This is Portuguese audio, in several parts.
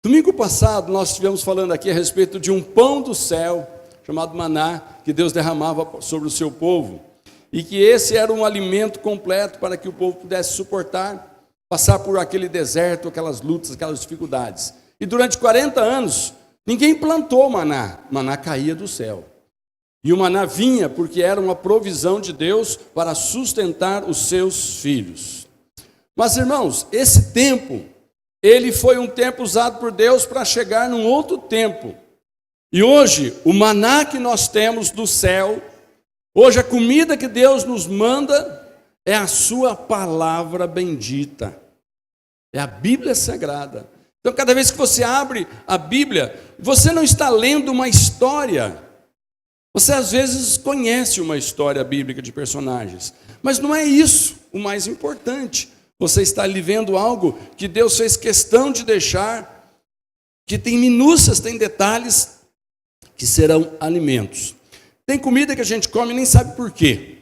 Domingo passado nós estivemos falando aqui a respeito de um pão do céu, chamado maná, que Deus derramava sobre o seu povo, e que esse era um alimento completo para que o povo pudesse suportar, passar por aquele deserto, aquelas lutas, aquelas dificuldades. E durante 40 anos, ninguém plantou maná, maná caía do céu. E o maná vinha porque era uma provisão de Deus para sustentar os seus filhos. Mas, irmãos, esse tempo, ele foi um tempo usado por Deus para chegar num outro tempo. E hoje, o maná que nós temos do céu, hoje a comida que Deus nos manda é a sua palavra bendita. É a Bíblia Sagrada. Então, cada vez que você abre a Bíblia, você não está lendo uma história. Você, às vezes, conhece uma história bíblica de personagens. Mas não é isso o mais importante. Você está ali vendo algo que Deus fez questão de deixar, que tem minúcias, tem detalhes, que serão alimentos. Tem comida que a gente come e nem sabe por quê.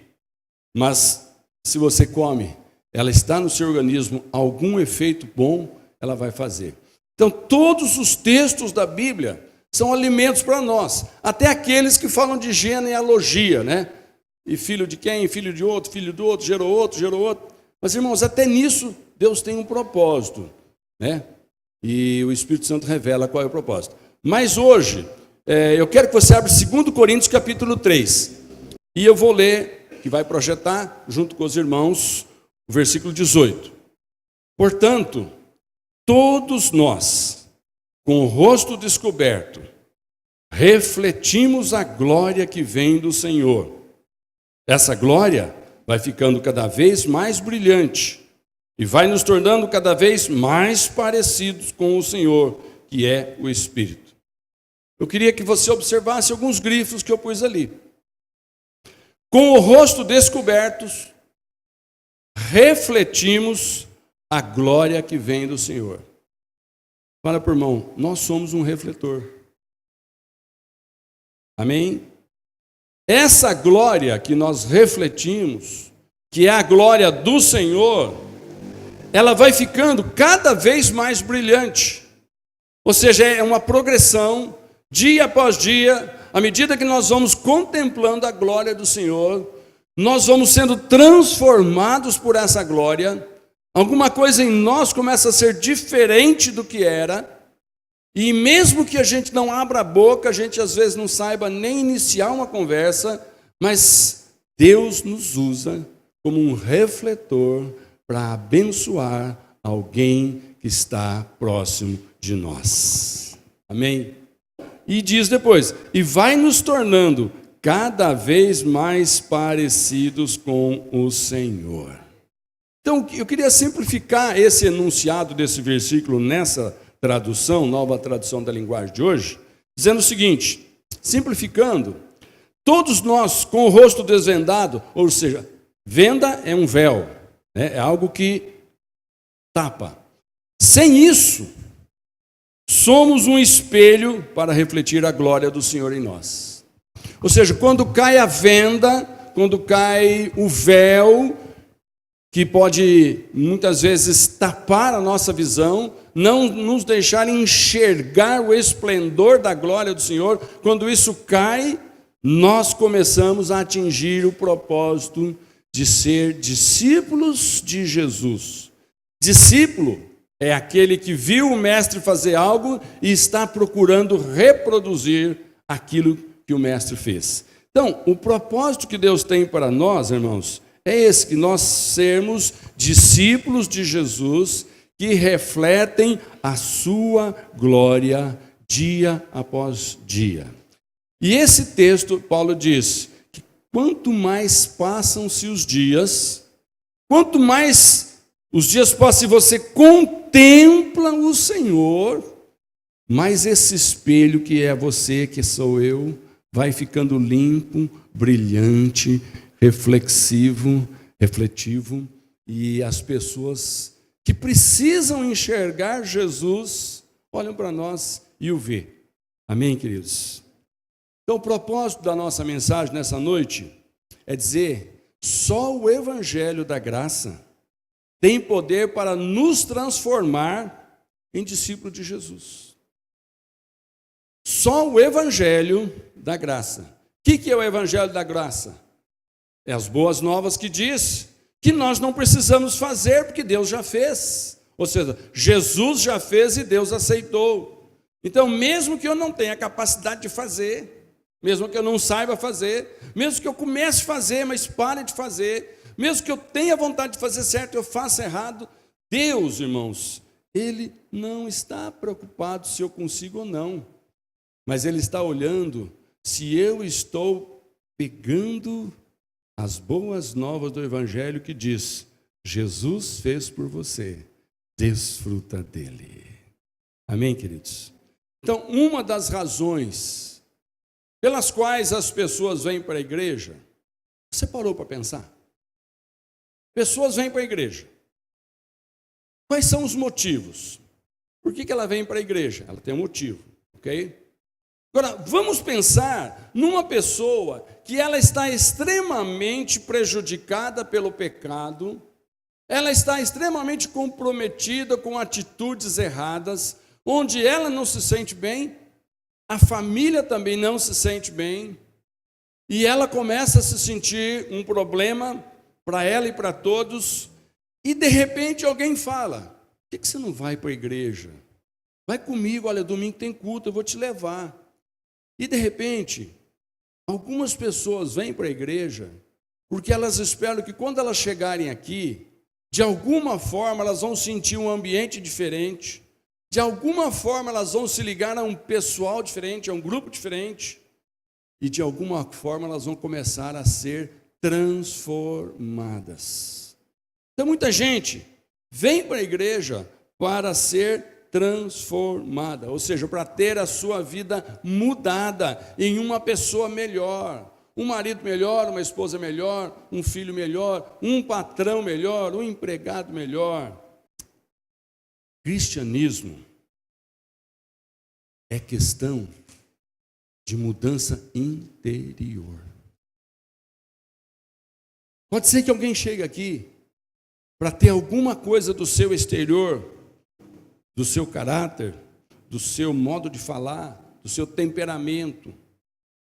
Mas, se você come, ela está no seu organismo, algum efeito bom ela vai fazer. Então, todos os textos da Bíblia são alimentos para nós. Até aqueles que falam de genealogia, né? E filho de quem? Filho de outro, filho do outro, gerou outro, gerou outro. Mas, irmãos, até nisso Deus tem um propósito, né? E o Espírito Santo revela qual é o propósito. Mas hoje, eu quero que você abra 2 Coríntios capítulo 3. E eu vou ler, que vai projetar, junto com os irmãos, o versículo 18. Portanto, todos nós, com o rosto descoberto, refletimos a glória que vem do Senhor. Essa glória vai ficando cada vez mais brilhante e vai nos tornando cada vez mais parecidos com o Senhor, que é o Espírito. Eu queria que você observasse alguns grifos que eu pus ali. Com o rosto descoberto, refletimos a glória que vem do Senhor. Fala para o irmão, nós somos um refletor. Amém? Essa glória que nós refletimos, que é a glória do Senhor, ela vai ficando cada vez mais brilhante. Ou seja, é uma progressão, dia após dia, à medida que nós vamos contemplando a glória do Senhor, nós vamos sendo transformados por essa glória, alguma coisa em nós começa a ser diferente do que era, e mesmo que a gente não abra a boca, a gente às vezes não saiba nem iniciar uma conversa, mas Deus nos usa como um refletor para abençoar alguém que está próximo de nós. Amém? E diz depois, e vai nos tornando cada vez mais parecidos com o Senhor. Então, eu queria simplificar esse enunciado desse versículo nessa tradução, nova tradução da linguagem de hoje, dizendo o seguinte, simplificando, todos nós com o rosto desvendado, ou seja, venda é um véu, né? É algo que tapa. Sem isso, somos um espelho para refletir a glória do Senhor em nós. Ou seja, quando cai a venda, quando cai o véu, que pode muitas vezes tapar a nossa visão, não nos deixar enxergar o esplendor da glória do Senhor, quando isso cai, nós começamos a atingir o propósito de ser discípulos de Jesus. Discípulo é aquele que viu o mestre fazer algo e está procurando reproduzir aquilo que o mestre fez. Então, o propósito que Deus tem para nós, irmãos, é esse, que nós sermos discípulos de Jesus que refletem a sua glória dia após dia. E esse texto, Paulo diz que quanto mais passam-se os dias, quanto mais os dias passam e você contempla o Senhor, mais esse espelho que é você, que sou eu, vai ficando limpo, brilhante, refletivo, e as pessoas que precisam enxergar Jesus, olham para nós e o vê. Amém, queridos? Então, o propósito da nossa mensagem nessa noite é dizer, só o Evangelho da Graça tem poder para nos transformar em discípulos de Jesus. Só o evangelho da graça. O que é o evangelho da graça? É as boas novas que diz que nós não precisamos fazer porque Deus já fez. Ou seja, Jesus já fez e Deus aceitou. Então, mesmo que eu não tenha capacidade de fazer, mesmo que eu não saiba fazer, mesmo que eu comece a fazer, mas pare de fazer, mesmo que eu tenha vontade de fazer certo e eu faça errado, Deus, irmãos, Ele não está preocupado se eu consigo ou não, mas Ele está olhando se eu estou pegando as boas novas do Evangelho que diz: Jesus fez por você, desfruta dele. Amém, queridos? Então, uma das razões pelas quais as pessoas vêm para a igreja, você parou para pensar? Pessoas vêm para a igreja. Quais são os motivos? Por que ela vem para a igreja? Ela tem um motivo, ok? Agora, vamos pensar numa pessoa que ela está extremamente prejudicada pelo pecado, ela está extremamente comprometida com atitudes erradas, onde ela não se sente bem, a família também não se sente bem, e ela começa a se sentir um problema para ela e para todos, e de repente alguém fala: por que você não vai para a igreja? Vai comigo, olha, domingo tem culto, eu vou te levar. E de repente, algumas pessoas vêm para a igreja porque elas esperam que quando elas chegarem aqui, de alguma forma elas vão sentir um ambiente diferente, de alguma forma elas vão se ligar a um pessoal diferente, a um grupo diferente, e de alguma forma elas vão começar a ser transformadas. Então muita gente vem para a igreja para ser transformada, ou seja, para ter a sua vida mudada em uma pessoa melhor, um marido melhor, uma esposa melhor, um filho melhor, um patrão melhor, um empregado melhor. Cristianismo é questão de mudança interior. Pode ser que alguém chegue aqui para ter alguma coisa do seu exterior, do seu caráter, do seu modo de falar, do seu temperamento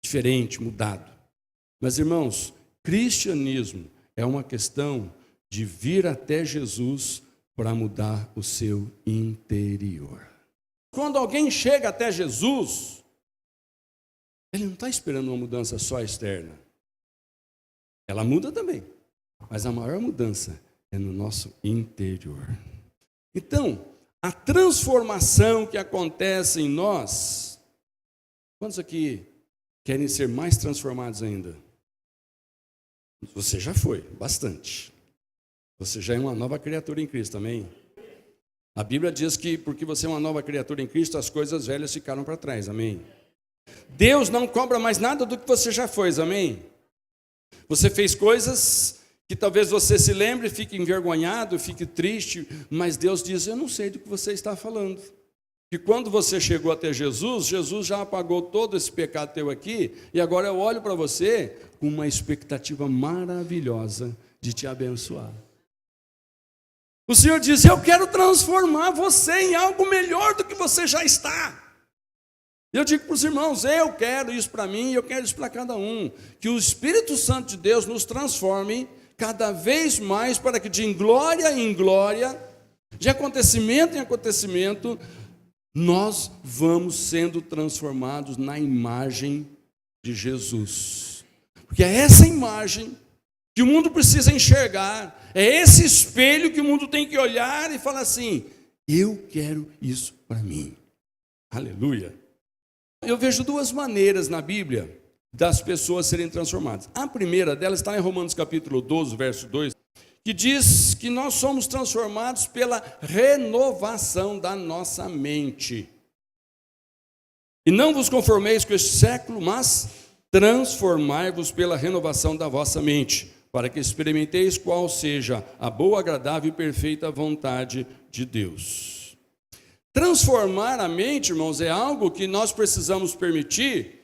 diferente, mudado. Mas, irmãos, cristianismo é uma questão de vir até Jesus para mudar o seu interior. Quando alguém chega até Jesus, ele não está esperando uma mudança só externa. Ela muda também, mas a maior mudança é no nosso interior. Então, a transformação que acontece em nós, quantos aqui querem ser mais transformados ainda? Você já foi, bastante. Você já é uma nova criatura em Cristo, amém? A Bíblia diz que porque você é uma nova criatura em Cristo, as coisas velhas ficaram para trás, amém? Deus não cobra mais nada do que você já foi, amém? Você fez coisas que talvez você se lembre, fique envergonhado, fique triste, mas Deus diz: eu não sei do que você está falando. Que quando você chegou até Jesus, Jesus já apagou todo esse pecado teu aqui, e agora eu olho para você com uma expectativa maravilhosa de te abençoar. O Senhor diz: eu quero transformar você em algo melhor do que você já está. Eu digo para os irmãos: eu quero isso para mim e eu quero isso para cada um. Que o Espírito Santo de Deus nos transforme cada vez mais para que de glória em glória, de acontecimento em acontecimento, nós vamos sendo transformados na imagem de Jesus. Porque é essa imagem que o mundo precisa enxergar, é esse espelho que o mundo tem que olhar e falar assim: eu quero isso para mim. Aleluia. Eu vejo duas maneiras na Bíblia das pessoas serem transformadas. A primeira delas está em Romanos capítulo 12, verso 2, que diz que nós somos transformados pela renovação da nossa mente. E não vos conformeis com este século, mas transformai-vos pela renovação da vossa mente, para que experimenteis qual seja a boa, agradável e perfeita vontade de Deus. Transformar a mente, irmãos, é algo que nós precisamos permitir,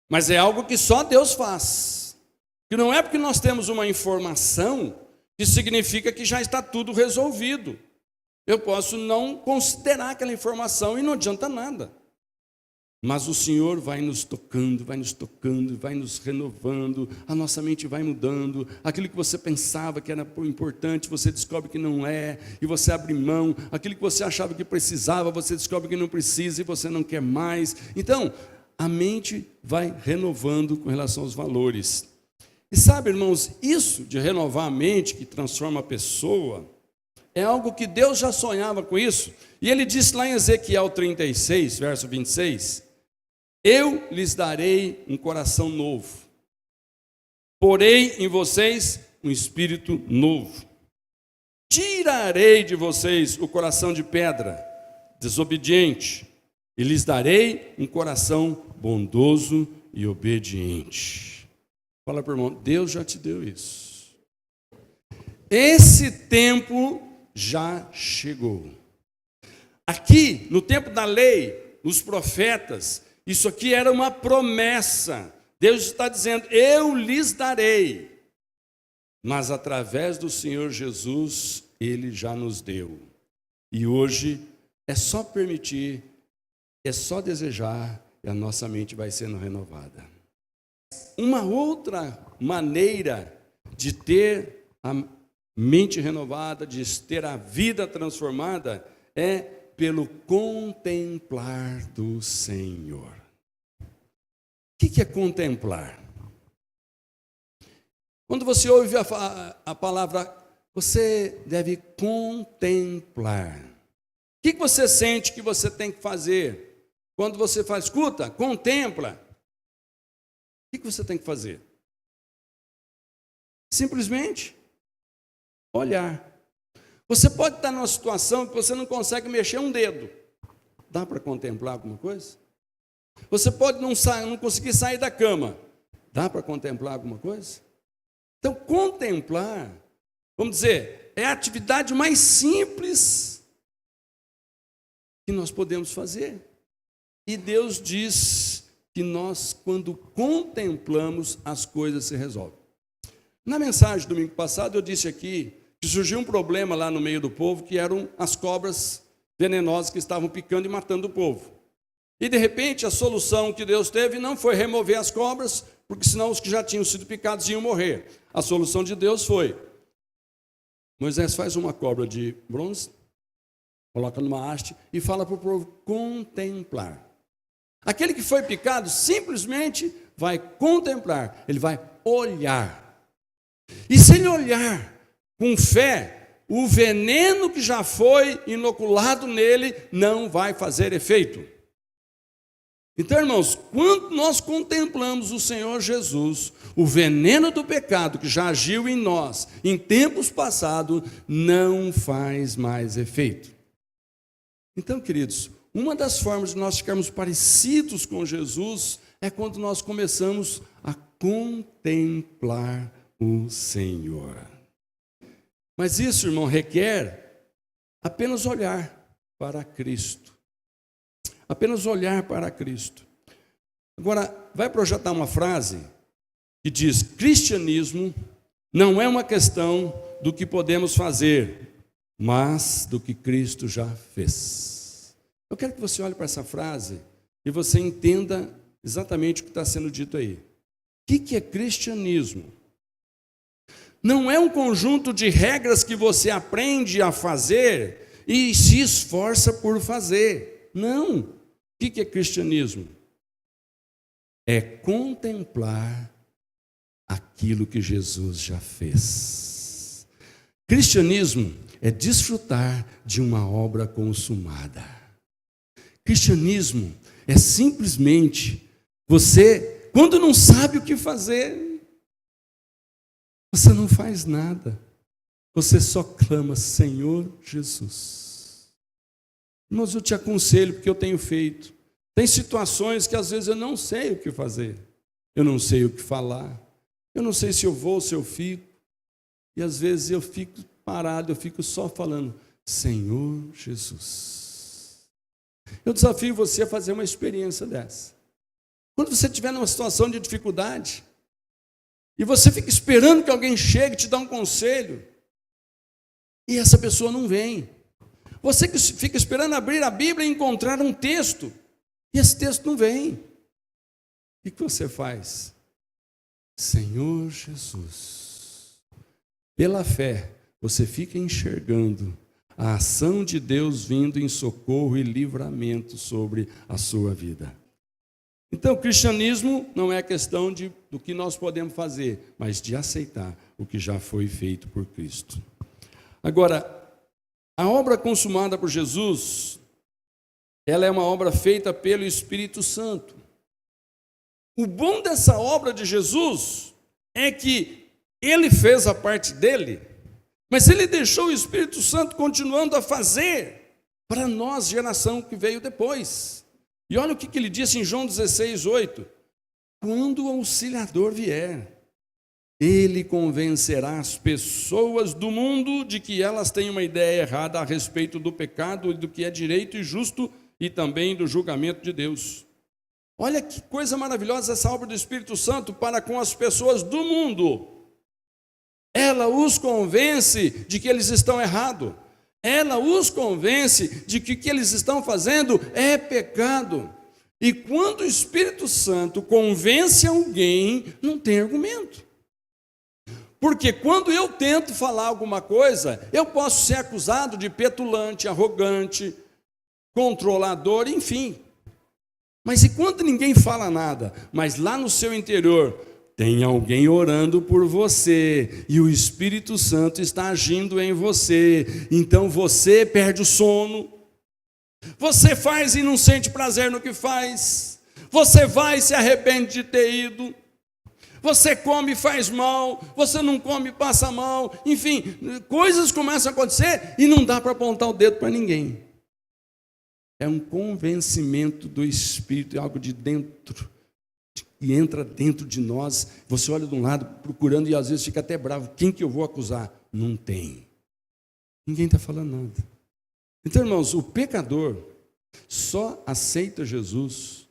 mas é algo que só Deus faz. Que não é porque nós temos uma informação que significa que já está tudo resolvido. Eu posso não considerar aquela informação e não adianta nada. Mas o Senhor vai nos tocando, vai nos renovando, a nossa mente vai mudando, aquilo que você pensava que era importante, você descobre que não é, e você abre mão, aquilo que você achava que precisava, você descobre que não precisa e você não quer mais. Então, a mente vai renovando com relação aos valores. E sabe, irmãos, isso de renovar a mente, que transforma a pessoa, é algo que Deus já sonhava com isso. E ele disse lá em Ezequiel 36, verso 26, eu lhes darei um coração novo, porei em vocês um espírito novo. Tirarei de vocês o coração de pedra, desobediente, e lhes darei um coração bondoso e obediente. Fala para o irmão, Deus já te deu isso. Esse tempo já chegou. Aqui, no tempo da lei, os profetas, isso aqui era uma promessa. Deus está dizendo, eu lhes darei. Mas através do Senhor Jesus, Ele já nos deu. E hoje é só permitir, é só desejar, e a nossa mente vai sendo renovada. Uma outra maneira de ter a mente renovada, de ter a vida transformada, é pelo contemplar do Senhor. O que é contemplar? Quando você ouve a palavra, você deve contemplar. O que você sente que você tem que fazer? Quando você faz, escuta, contempla. O que você tem que fazer? Simplesmente olhar. Você pode estar numa situação que você não consegue mexer um dedo. Dá para contemplar alguma coisa? Você pode não conseguir sair da cama. Dá para contemplar alguma coisa? Então, contemplar, vamos dizer, é a atividade mais simples que nós podemos fazer. E Deus diz que nós, quando contemplamos, as coisas se resolvem. Na mensagem do domingo passado, eu disse aqui que surgiu um problema lá no meio do povo, que eram as cobras venenosas que estavam picando e matando o povo. E de repente a solução que Deus teve não foi remover as cobras, porque senão os que já tinham sido picados iam morrer. A solução de Deus foi: Moisés faz uma cobra de bronze, coloca numa haste e fala para o povo contemplar. Aquele que foi picado simplesmente vai contemplar, ele vai olhar. E se ele olhar com fé, o veneno que já foi inoculado nele não vai fazer efeito. Então, irmãos, quando nós contemplamos o Senhor Jesus, o veneno do pecado que já agiu em nós em tempos passados não faz mais efeito. Então, queridos, uma das formas de nós ficarmos parecidos com Jesus é quando nós começamos a contemplar o Senhor. Mas isso, irmão, requer apenas olhar para Cristo. Apenas olhar para Cristo. Agora, vai projetar uma frase que diz: cristianismo não é uma questão do que podemos fazer, mas do que Cristo já fez. Eu quero que você olhe para essa frase e você entenda exatamente o que está sendo dito aí. O que é cristianismo? Não é um conjunto de regras que você aprende a fazer e se esforça por fazer. Não. O que é cristianismo? É contemplar aquilo que Jesus já fez. Cristianismo é desfrutar de uma obra consumada. Cristianismo é simplesmente você, quando não sabe o que fazer, você não faz nada. Você só clama: Senhor Jesus. Irmãos, eu te aconselho, porque eu tenho feito. Tem situações que às vezes eu não sei o que fazer. Eu não sei o que falar. Eu não sei se eu vou ou se eu fico. E às vezes eu fico parado, eu fico só falando: Senhor Jesus. Eu desafio você a fazer uma experiência dessa. Quando você estiver numa situação de dificuldade, e você fica esperando que alguém chegue e te dê um conselho, e essa pessoa não vem. Você que fica esperando abrir a Bíblia e encontrar um texto E esse texto não vem. O que você faz? Senhor Jesus, pela fé, você fica enxergando a ação de Deus vindo em socorro e livramento sobre a sua vida. Então, o cristianismo não é questão do que nós podemos fazer, mas de aceitar o que já foi feito por Cristo. Agora, a obra consumada por Jesus, ela é uma obra feita pelo Espírito Santo. O bom dessa obra de Jesus é que ele fez a parte dele, mas ele deixou o Espírito Santo continuando a fazer para nós, geração que veio depois. E olha o que ele disse em João 16:8. Quando o Auxiliador vier, ele convencerá as pessoas do mundo de que elas têm uma ideia errada a respeito do pecado e do que é direito e justo e também do julgamento de Deus. Olha que coisa maravilhosa essa obra do Espírito Santo para com as pessoas do mundo. Ela os convence de que eles estão errados. Ela os convence de que o que eles estão fazendo é pecado. E quando o Espírito Santo convence alguém, não tem argumento. Porque quando eu tento falar alguma coisa, eu posso ser acusado de petulante, arrogante, controlador, enfim. Mas enquanto ninguém fala nada, mas lá no seu interior tem alguém orando por você e o Espírito Santo está agindo em você, então você perde o sono, você faz e não sente prazer no que faz, você vai e se arrepende de ter ido, você come e faz mal, você não come e passa mal, enfim, coisas começam a acontecer e não dá para apontar o dedo para ninguém. É um convencimento do Espírito, é algo de dentro, e entra dentro de nós. Você olha de um lado procurando e às vezes fica até bravo. Quem que eu vou acusar? Não tem. Ninguém está falando nada. Então, irmãos, o pecador só aceita Jesus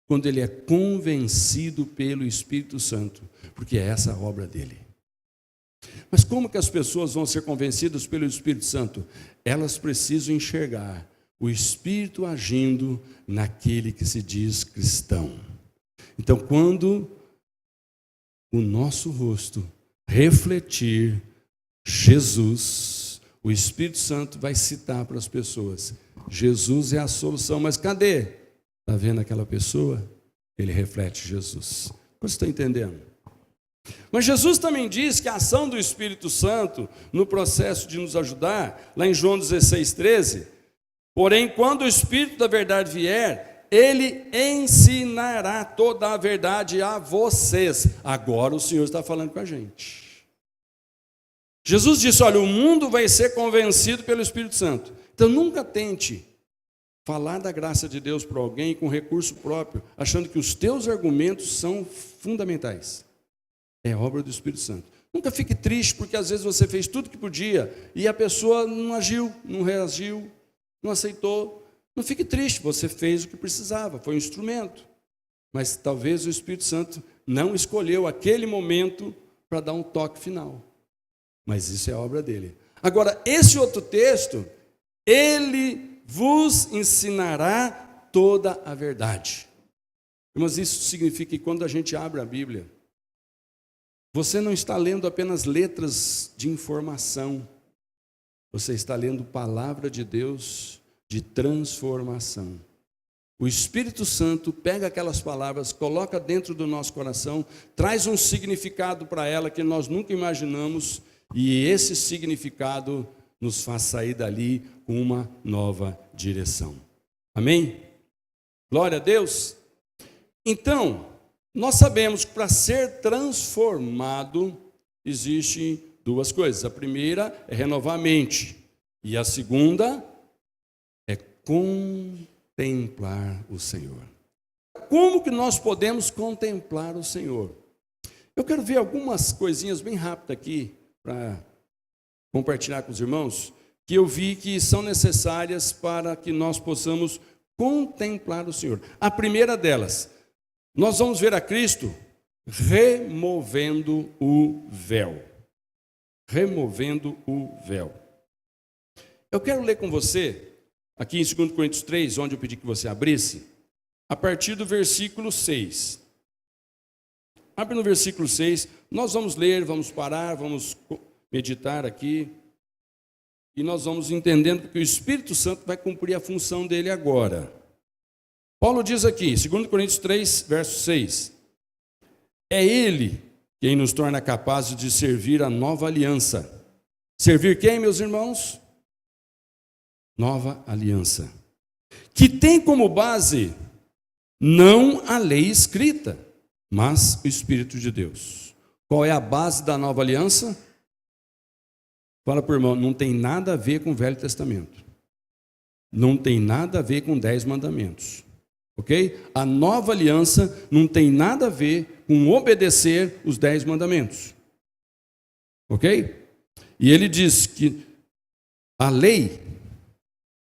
quando ele é convencido pelo Espírito Santo, porque é essa a obra dele. Mas como que as pessoas vão ser convencidas pelo Espírito Santo? Elas precisam enxergar o Espírito agindo naquele que se diz cristão. Então, quando o nosso rosto refletir Jesus, o Espírito Santo vai citar para as pessoas: Jesus é a solução. Mas cadê? Está vendo aquela pessoa? Ele reflete Jesus. Você está entendendo? Mas Jesus também diz que a ação do Espírito Santo no processo de nos ajudar, lá em João 16:13, porém, quando o Espírito da verdade vier, ele ensinará toda a verdade a vocês. Agora o Senhor está falando com a gente. Jesus disse: olha, o mundo vai ser convencido pelo Espírito Santo. Então nunca tente falar da graça de Deus para alguém com recurso próprio, achando que os teus argumentos são fundamentais. É obra do Espírito Santo. Nunca fique triste porque às vezes você fez tudo que podia e a pessoa não agiu, não reagiu, não aceitou. Não fique triste, você fez o que precisava, foi um instrumento. Mas talvez o Espírito Santo não escolheu aquele momento para dar um toque final. Mas isso é obra dele. Agora, esse outro texto, ele vos ensinará toda a verdade. Mas isso significa que quando a gente abre a Bíblia, você não está lendo apenas letras de informação, você está lendo palavra de Deus de transformação. O Espírito Santo pega aquelas palavras, coloca dentro do nosso coração, traz um significado para ela que nós nunca imaginamos, e esse significado nos faz sair dali com uma nova direção. Amém? Glória a Deus. Então, nós sabemos que para ser transformado existem duas coisas. A primeira é renovar a mente, e a segunda é contemplar o Senhor. Como que nós podemos contemplar o Senhor? Eu quero ver algumas coisinhas bem rápidas aqui para compartilhar com os irmãos, que eu vi que são necessárias para que nós possamos contemplar o Senhor. A primeira delas, nós vamos ver a Cristo removendo o véu. Removendo o véu. Eu quero ler com você aqui em 2 Coríntios 3, onde eu pedi que você abrisse, a partir do versículo 6. Abre no versículo 6, nós vamos ler, vamos parar, vamos meditar aqui, e nós vamos entendendo que o Espírito Santo vai cumprir a função dele agora. Paulo diz aqui, 2 Coríntios 3, verso 6, é Ele quem nos torna capazes de servir a nova aliança. Servir quem, meus irmãos? Nova aliança. Que tem como base não a lei escrita, mas o Espírito de Deus. Qual é a base da nova aliança? Fala para o irmão, não tem nada a ver com o Velho Testamento. Não tem nada a ver com 10 mandamentos. Ok? A nova aliança não tem nada a ver com obedecer os 10 mandamentos. Ok? E ele diz que a lei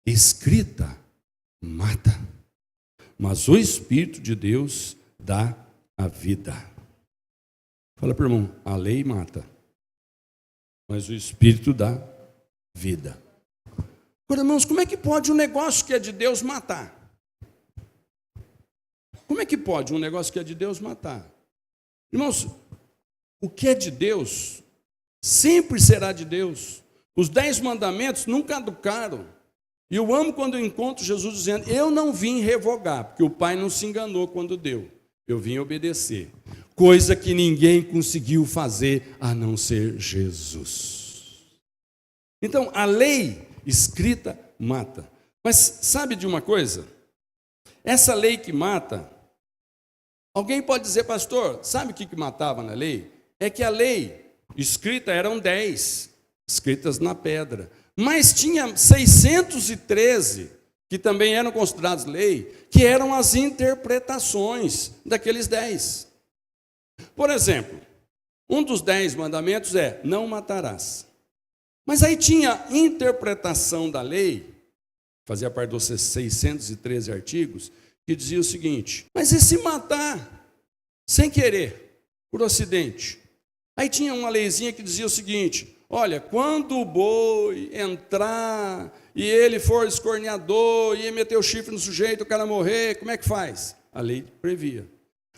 escrita mata, mas o Espírito de Deus dá a vida. Fala para o irmão, a lei mata, mas o Espírito dá vida. Agora, irmãos, como é que pode um negócio que é de Deus matar? Como é que pode um negócio que é de Deus matar? Irmãos, o que é de Deus sempre será de Deus. Os 10 mandamentos nunca caducaram. E eu amo quando eu encontro Jesus dizendo, eu não vim revogar, porque o Pai não se enganou quando deu. Eu vim obedecer. Coisa que ninguém conseguiu fazer a não ser Jesus. Então, a lei escrita mata. Mas sabe de uma coisa? Essa lei que mata, alguém pode dizer, pastor, sabe o que matava na lei? É que a lei escrita eram 10, escritas na pedra. Mas tinha 613, que também eram considerados lei, que eram as interpretações daqueles 10. Por exemplo, um dos 10 mandamentos é, não matarás. Mas aí tinha interpretação da lei, fazia parte dos 613 artigos, que dizia o seguinte, mas e se matar sem querer, por acidente? Aí tinha uma leizinha que dizia o seguinte, olha, quando o boi entrar e ele for escorneador e meter o chifre no sujeito, o cara morrer, como é que faz? A lei previa.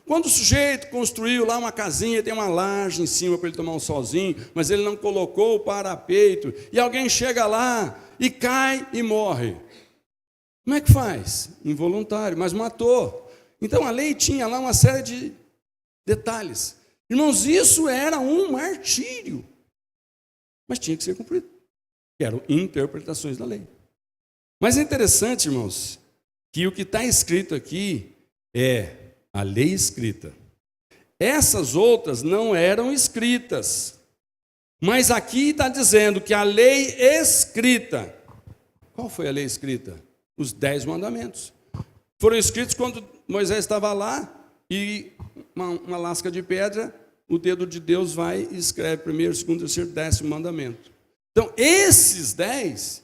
Quando o sujeito construiu lá uma casinha, tem uma laje em cima para ele tomar um solzinho, mas ele não colocou o parapeito, e alguém chega lá e cai e morre. Como é que faz? Involuntário, mas matou. Então a lei tinha lá uma série de detalhes. Irmãos, isso era um martírio. Mas tinha que ser cumprido. Eram interpretações da lei. Mas é interessante, irmãos, que o que está escrito aqui é a lei escrita. Essas outras não eram escritas. Mas aqui está dizendo que a lei escrita. Qual foi a lei escrita? Os 10 mandamentos. Foram escritos quando Moisés estava lá e uma lasca de pedra, o dedo de Deus vai e escreve primeiro, segundo, terceiro, 10º mandamento. Então, esses 10,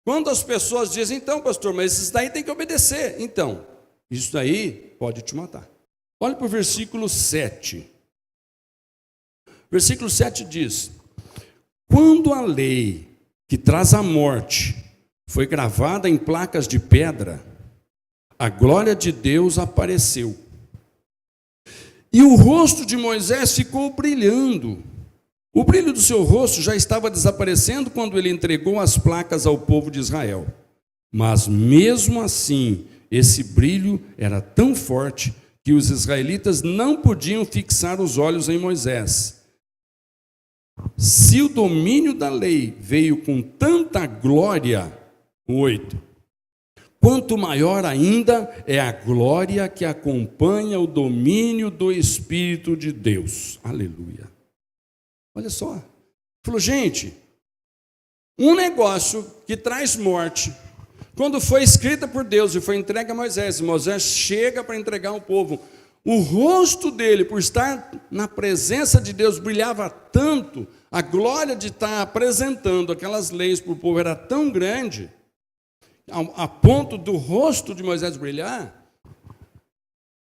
quando as pessoas dizem, então, pastor, mas esses daí tem que obedecer. Então, isso daí pode te matar. Olha para o versículo 7. Versículo 7 diz, quando a lei que traz a morte foi gravada em placas de pedra, a glória de Deus apareceu. E o rosto de Moisés ficou brilhando. O brilho do seu rosto já estava desaparecendo quando ele entregou as placas ao povo de Israel. Mas mesmo assim, esse brilho era tão forte que os israelitas não podiam fixar os olhos em Moisés. Se o domínio da lei veio com tanta glória, 8, quanto maior ainda é a glória que acompanha o domínio do Espírito de Deus. Aleluia. Olha só. Falou, gente, um negócio que traz morte, quando foi escrita por Deus e foi entregue a Moisés, Moisés chega para entregar ao povo, o rosto dele, por estar na presença de Deus, brilhava tanto, a glória de estar apresentando aquelas leis para o povo era tão grande, a ponto do rosto de Moisés brilhar.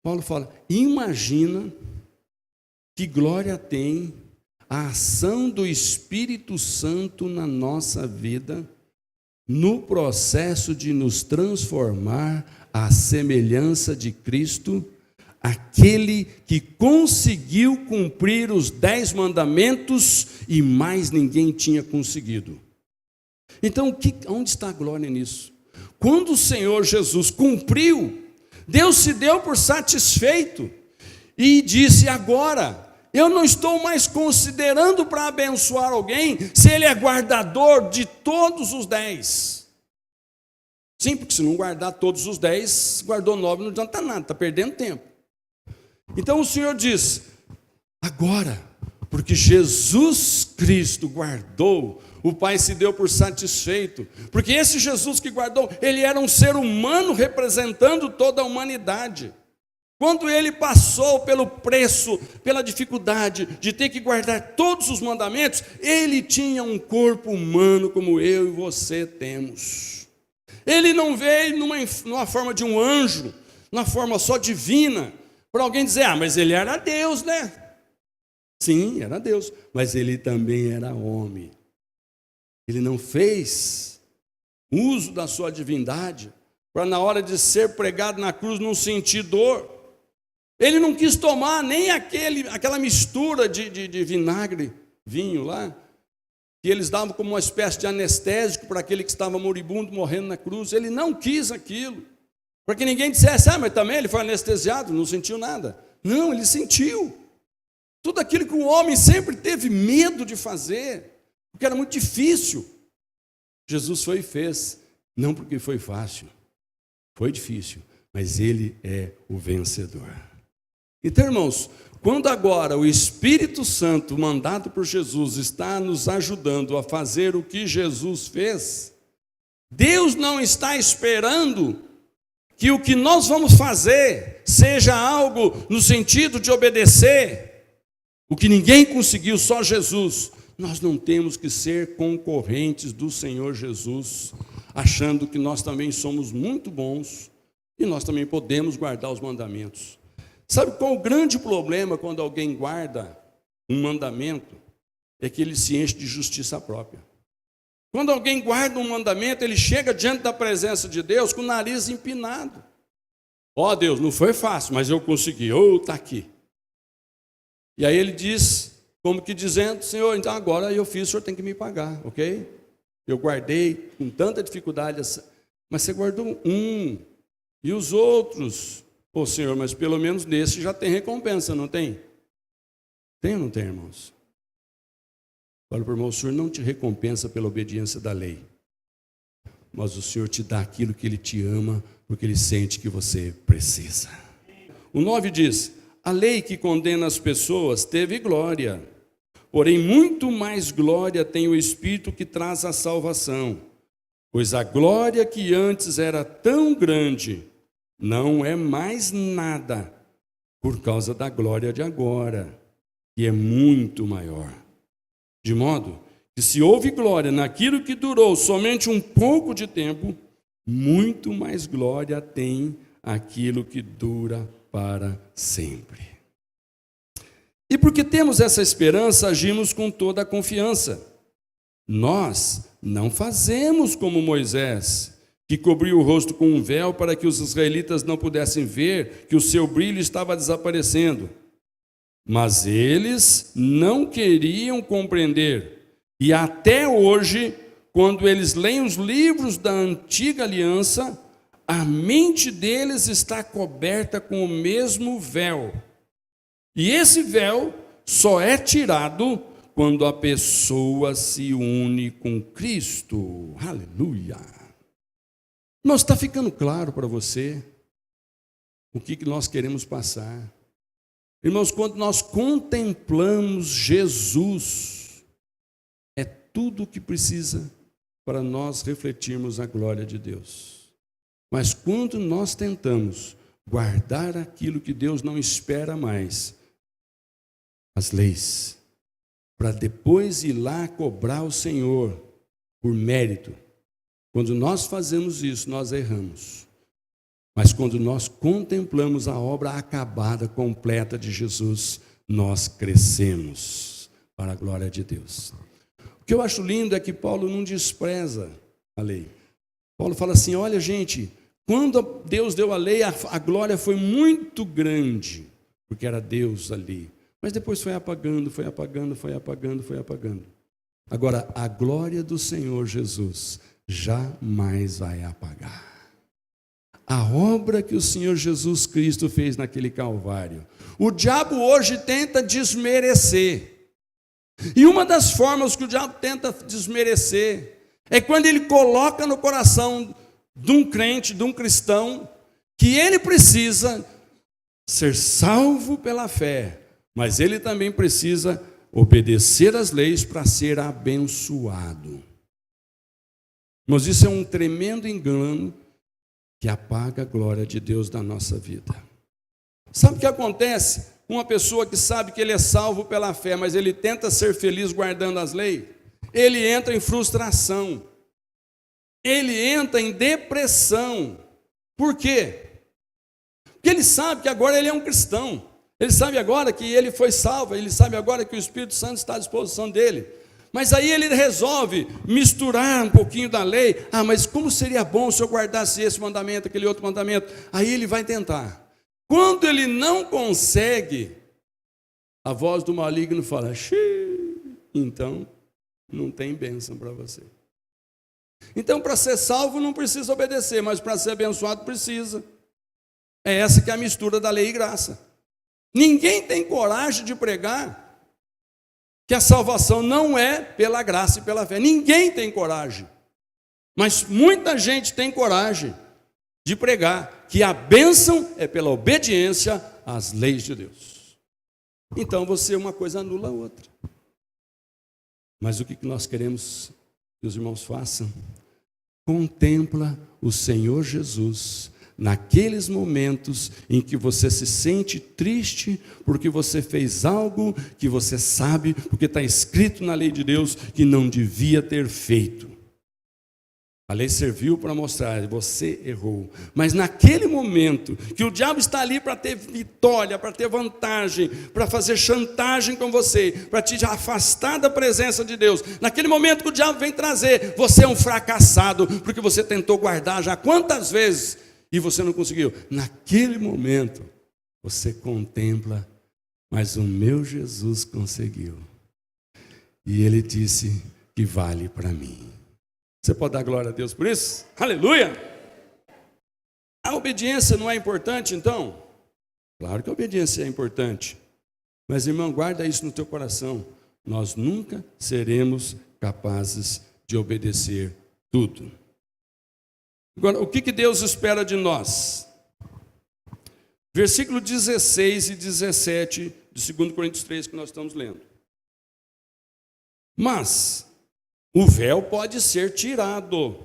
Paulo fala, imagina que glória tem a ação do Espírito Santo na nossa vida no processo de nos transformar à semelhança de Cristo, aquele que conseguiu cumprir os 10 mandamentos e mais ninguém tinha conseguido. Então, onde está a glória nisso? Quando o Senhor Jesus cumpriu, Deus se deu por satisfeito e disse: agora, eu não estou mais considerando para abençoar alguém se ele é guardador de todos os 10. Sim, porque se não guardar todos os 10, guardou 9, não adianta nada, está perdendo tempo. Então o Senhor diz: agora, porque Jesus Cristo guardou, o Pai se deu por satisfeito, porque esse Jesus que guardou, ele era um ser humano representando toda a humanidade. Quando ele passou pelo preço, pela dificuldade de ter que guardar todos os mandamentos, ele tinha um corpo humano como eu e você temos. Ele não veio numa forma de um anjo, numa forma só divina, para alguém dizer: ah, mas ele era Deus, né? Sim, era Deus, mas ele também era homem. Ele não fez uso da sua divindade para, na hora de ser pregado na cruz, não sentir dor. Ele não quis tomar nem aquela mistura de vinagre, vinho lá, que eles davam como uma espécie de anestésico para aquele que estava moribundo, morrendo na cruz. Ele não quis aquilo, para que ninguém dissesse: ah, mas também ele foi anestesiado, não sentiu nada. Não, ele sentiu. Tudo aquilo que o homem sempre teve medo de fazer, porque era muito difícil. Jesus foi e fez, não porque foi fácil, foi difícil, mas ele é o vencedor. Então, irmãos, quando agora o Espírito Santo, mandado por Jesus, está nos ajudando a fazer o que Jesus fez, Deus não está esperando que o que nós vamos fazer seja algo no sentido de obedecer, o que ninguém conseguiu, só Jesus. Nós não temos que ser concorrentes do Senhor Jesus, achando que nós também somos muito bons e nós também podemos guardar os mandamentos. Sabe qual o grande problema quando alguém guarda um mandamento? É que ele se enche de justiça própria. Quando alguém guarda um mandamento, ele chega diante da presença de Deus com o nariz empinado. Ó, Deus, não foi fácil, mas eu consegui. Está aqui. E aí ele diz, como que dizendo: Senhor, então agora eu fiz, o Senhor tem que me pagar, ok? Eu guardei com tanta dificuldade, mas você guardou um, e os outros? Ô Senhor, mas pelo menos nesse já tem recompensa, não tem? Tem ou não tem, irmãos? Fala para o irmão: o Senhor não te recompensa pela obediência da lei, mas o Senhor te dá aquilo que Ele te ama, porque Ele sente que você precisa. O 9 diz: a lei que condena as pessoas teve glória, porém muito mais glória tem o Espírito que traz a salvação, pois a glória que antes era tão grande não é mais nada por causa da glória de agora, que é muito maior. De modo que se houve glória naquilo que durou somente um pouco de tempo, muito mais glória tem aquilo que dura para sempre. E porque temos essa esperança, agimos com toda a confiança. Nós não fazemos como Moisés, que cobriu o rosto com um véu para que os israelitas não pudessem ver que o seu brilho estava desaparecendo. Mas eles não queriam compreender. E até hoje, quando eles leem os livros da antiga aliança, a mente deles está coberta com o mesmo véu. E esse véu só é tirado quando a pessoa se une com Cristo. Aleluia! Não está ficando claro para você o que nós queremos passar? Irmãos, quando nós contemplamos Jesus, é tudo o que precisa para nós refletirmos a glória de Deus. Mas quando nós tentamos guardar aquilo que Deus não espera mais, as leis, para depois ir lá cobrar o Senhor por mérito, quando nós fazemos isso, nós erramos. Mas quando nós contemplamos a obra acabada, completa de Jesus, nós crescemos para a glória de Deus. O que eu acho lindo é que Paulo não despreza a lei. Paulo fala assim, olha gente, quando Deus deu a lei, a glória foi muito grande, porque era Deus ali. Mas depois foi apagando, foi apagando, foi apagando, foi apagando. Agora, a glória do Senhor Jesus jamais vai apagar. A obra que o Senhor Jesus Cristo fez naquele Calvário, o diabo hoje tenta desmerecer. E uma das formas que o diabo tenta desmerecer é quando ele coloca no coração de um crente, de um cristão, que ele precisa ser salvo pela fé, mas ele também precisa obedecer às leis para ser abençoado. Mas isso é um tremendo engano que apaga a glória de Deus na nossa vida. Sabe o que acontece? Uma pessoa que sabe que ele é salvo pela fé, mas ele tenta ser feliz guardando as leis, ele entra em frustração, ele entra em depressão. Por quê? Porque ele sabe que agora ele é um cristão, ele sabe agora que ele foi salvo, ele sabe agora que o Espírito Santo está à disposição dele. Mas aí ele resolve misturar um pouquinho da lei. Ah, mas como seria bom se eu guardasse esse mandamento, aquele outro mandamento? Aí ele vai tentar. Quando ele não consegue, a voz do maligno fala, então não tem bênção para você. Então, para ser salvo não precisa obedecer, mas para ser abençoado precisa. É essa que é a mistura da lei e graça. Ninguém tem coragem de pregar que a salvação não é pela graça e pela fé. Ninguém tem coragem. Mas muita gente tem coragem de pregar que a bênção é pela obediência às leis de Deus. Então você uma coisa anula a outra. Mas o que nós queremos que os irmãos façam? Contempla o Senhor Jesus naqueles momentos em que você se sente triste porque você fez algo que você sabe, porque está escrito na lei de Deus, que não devia ter feito. A lei serviu para mostrar, você errou. Mas naquele momento que o diabo está ali para ter vitória, para ter vantagem, para fazer chantagem com você, para te afastar da presença de Deus, naquele momento que o diabo vem trazer, você é um fracassado, porque você tentou guardar já quantas vezes e você não conseguiu. Naquele momento, você contempla, mas o meu Jesus conseguiu. E ele disse que vale para mim. Você pode dar glória a Deus por isso? Aleluia! A obediência não é importante, então? Claro que a obediência é importante. Mas, irmão, guarda isso no teu coração. Nós nunca seremos capazes de obedecer tudo. Agora, o que Deus espera de nós? Versículo 16 e 17 de 2 Coríntios 3 que nós estamos lendo. Mas o véu pode ser tirado,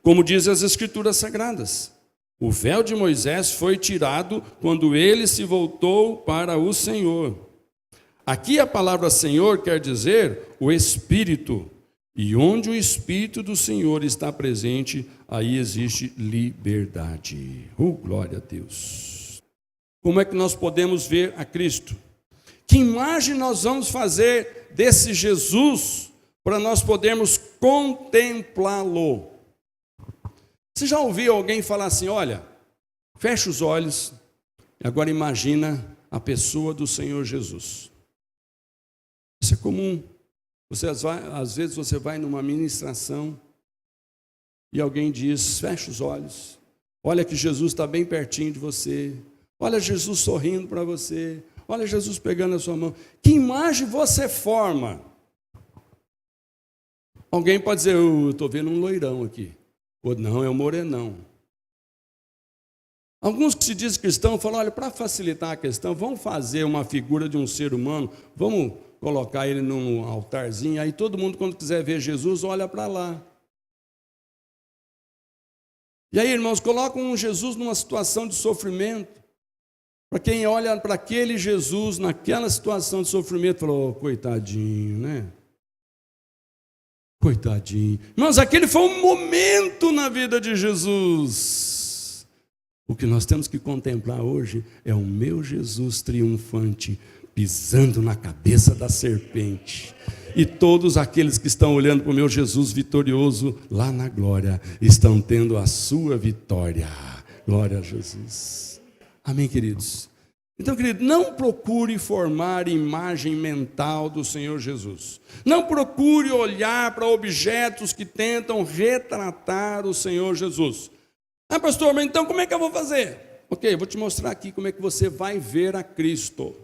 como dizem as Escrituras Sagradas. O véu de Moisés foi tirado quando ele se voltou para o Senhor. Aqui a palavra Senhor quer dizer o Espírito. E onde o Espírito do Senhor está presente, aí existe liberdade. Glória a Deus! Como é que nós podemos ver a Cristo? Que imagem nós vamos fazer desse Jesus para nós podermos contemplá-lo? Você já ouviu alguém falar assim, olha, fecha os olhos, e agora imagina a pessoa do Senhor Jesus. Isso é comum. Às vezes você vai numa ministração e alguém diz, fecha os olhos, olha que Jesus está bem pertinho de você, olha Jesus sorrindo para você, olha Jesus pegando a sua mão. Que imagem você forma? Alguém pode dizer, eu estou vendo um loirão aqui. Ou não, é um morenão. Alguns que se dizem cristãos falam, olha, para facilitar a questão, vamos fazer uma figura de um ser humano, vamos colocar ele num altarzinho, aí todo mundo, quando quiser ver Jesus, olha para lá. E aí, irmãos, colocam um Jesus numa situação de sofrimento. Para quem olha para aquele Jesus, naquela situação de sofrimento, falou, coitadinho, né? Coitadinho. Irmãos, aquele foi um momento na vida de Jesus. O que nós temos que contemplar hoje é o meu Jesus triunfante, pisando na cabeça da serpente. E todos aqueles que estão olhando para o meu Jesus vitorioso lá na glória, estão tendo a sua vitória. Glória a Jesus. Amém, queridos? Então, querido, não procure formar imagem mental do Senhor Jesus. Não procure olhar para objetos que tentam retratar o Senhor Jesus. Ah, pastor, mas então como é que eu vou fazer? Ok, eu vou te mostrar aqui como é que você vai ver a Cristo.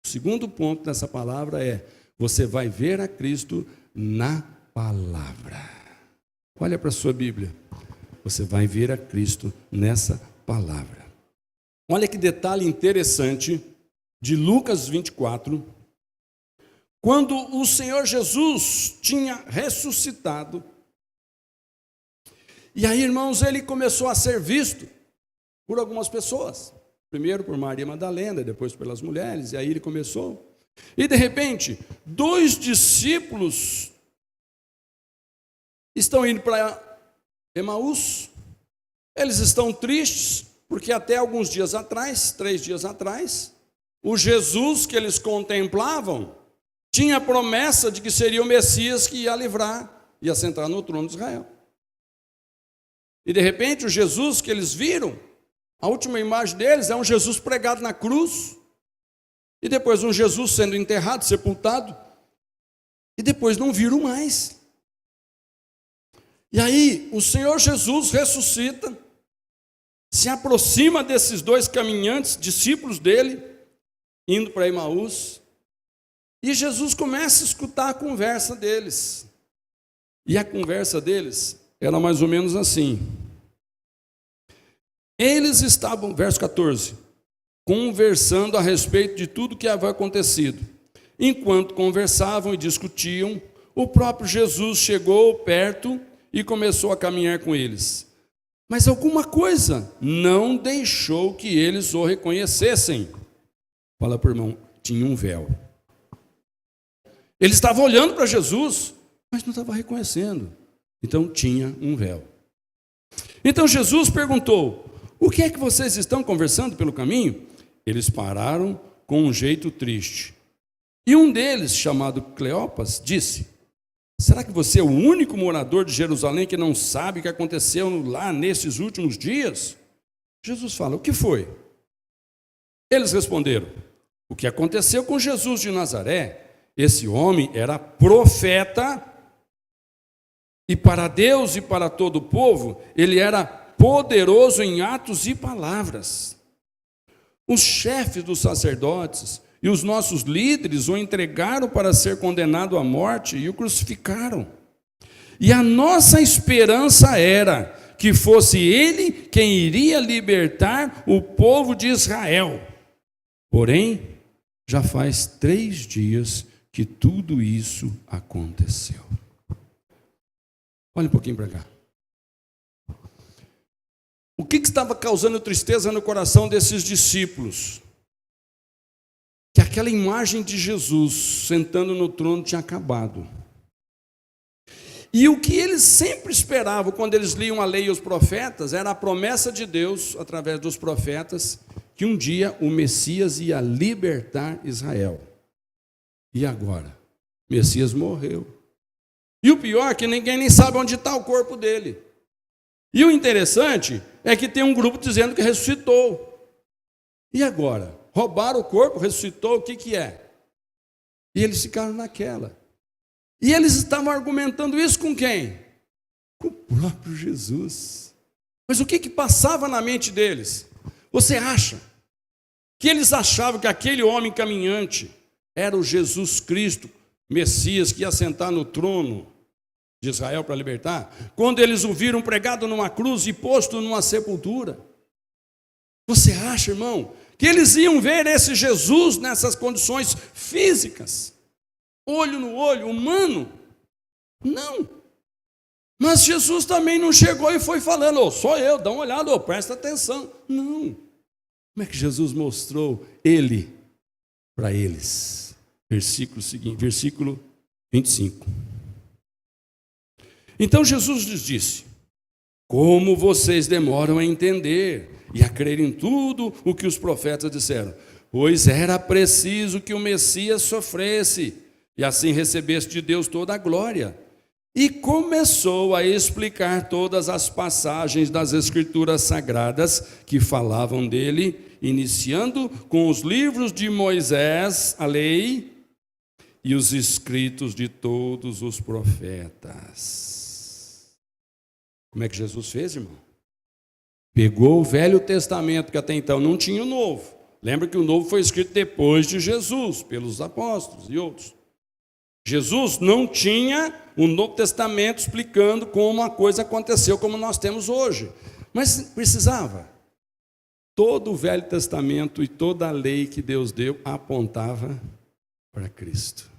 O segundo ponto dessa palavra é: você vai ver a Cristo na palavra. Olha para a sua Bíblia. Você vai ver a Cristo nessa palavra. Olha que detalhe interessante de Lucas 24. Quando o Senhor Jesus tinha ressuscitado, e aí, irmãos, ele começou a ser visto por algumas pessoas. Primeiro por Maria Madalena, depois pelas mulheres, e aí ele começou. E de repente, 2 discípulos estão indo para Emaús. Eles estão tristes, porque até alguns dias atrás, 3 dias atrás, o Jesus que eles contemplavam tinha a promessa de que seria o Messias que ia livrar, ia sentar no trono de Israel. E de repente o Jesus que eles viram, a última imagem deles é um Jesus pregado na cruz, e depois um Jesus sendo enterrado, sepultado, e depois não viram mais. E aí o Senhor Jesus ressuscita, se aproxima desses 2 caminhantes, discípulos dele, indo para Emaús, e Jesus começa a escutar a conversa deles. E a conversa deles era mais ou menos assim. Eles estavam, verso 14, conversando a respeito de tudo que havia acontecido. Enquanto conversavam e discutiam, o próprio Jesus chegou perto e começou a caminhar com eles. Mas alguma coisa não deixou que eles o reconhecessem. Fala para o irmão, tinha um véu. Ele estava olhando para Jesus, mas não estava reconhecendo. Então tinha um véu. Então Jesus perguntou: o que é que vocês estão conversando pelo caminho? Eles pararam com um jeito triste. E um deles, chamado Cleopas, disse: será que você é o único morador de Jerusalém que não sabe o que aconteceu lá nesses últimos dias? Jesus fala: o que foi? Eles responderam: o que aconteceu com Jesus de Nazaré? Esse homem era profeta, e para Deus e para todo o povo, ele era poderoso em atos e palavras. Os chefes dos sacerdotes e os nossos líderes o entregaram para ser condenado à morte e o crucificaram. E a nossa esperança era que fosse ele quem iria libertar o povo de Israel. Porém, já faz 3 dias que tudo isso aconteceu. Olha um pouquinho para cá. O que estava causando tristeza no coração desses discípulos? Que aquela imagem de Jesus sentando no trono tinha acabado. E o que eles sempre esperavam quando eles liam a lei e os profetas era a promessa de Deus, através dos profetas, que um dia o Messias ia libertar Israel. E agora? O Messias morreu. E o pior é que ninguém nem sabe onde está o corpo dele. E o interessante é que tem um grupo dizendo que ressuscitou. E agora? Roubaram o corpo, ressuscitou, o que é? E eles ficaram naquela. E eles estavam argumentando isso com quem? Com o próprio Jesus. Mas o que passava na mente deles? Você acha que eles achavam que aquele homem caminhante era o Jesus Cristo, Messias, que ia sentar no trono de Israel para libertar? Quando eles o viram pregado numa cruz e posto numa sepultura? Você acha, irmão, que eles iam ver esse Jesus nessas condições físicas? Olho no olho, humano? Não. Mas Jesus também não chegou e foi falando: oh, sou eu, dá uma olhada, oh, presta atenção. Não. Como é que Jesus mostrou ele para eles? Versículo seguinte, versículo 25. Então Jesus lhes disse: como vocês demoram a entender e a crer em tudo o que os profetas disseram? Pois era preciso que o Messias sofresse e assim recebeste de Deus toda a glória. E começou a explicar todas as passagens das Escrituras Sagradas que falavam dele, iniciando com os livros de Moisés, a lei, e os escritos de todos os profetas. Como é que Jesus fez, irmão? Pegou o Velho Testamento, que até então não tinha o Novo. Lembra que o Novo foi escrito depois de Jesus, pelos apóstolos e outros. Jesus não tinha o Novo Testamento explicando como a coisa aconteceu, como nós temos hoje. Mas precisava. Todo o Velho Testamento e toda a lei que Deus deu apontava para Cristo.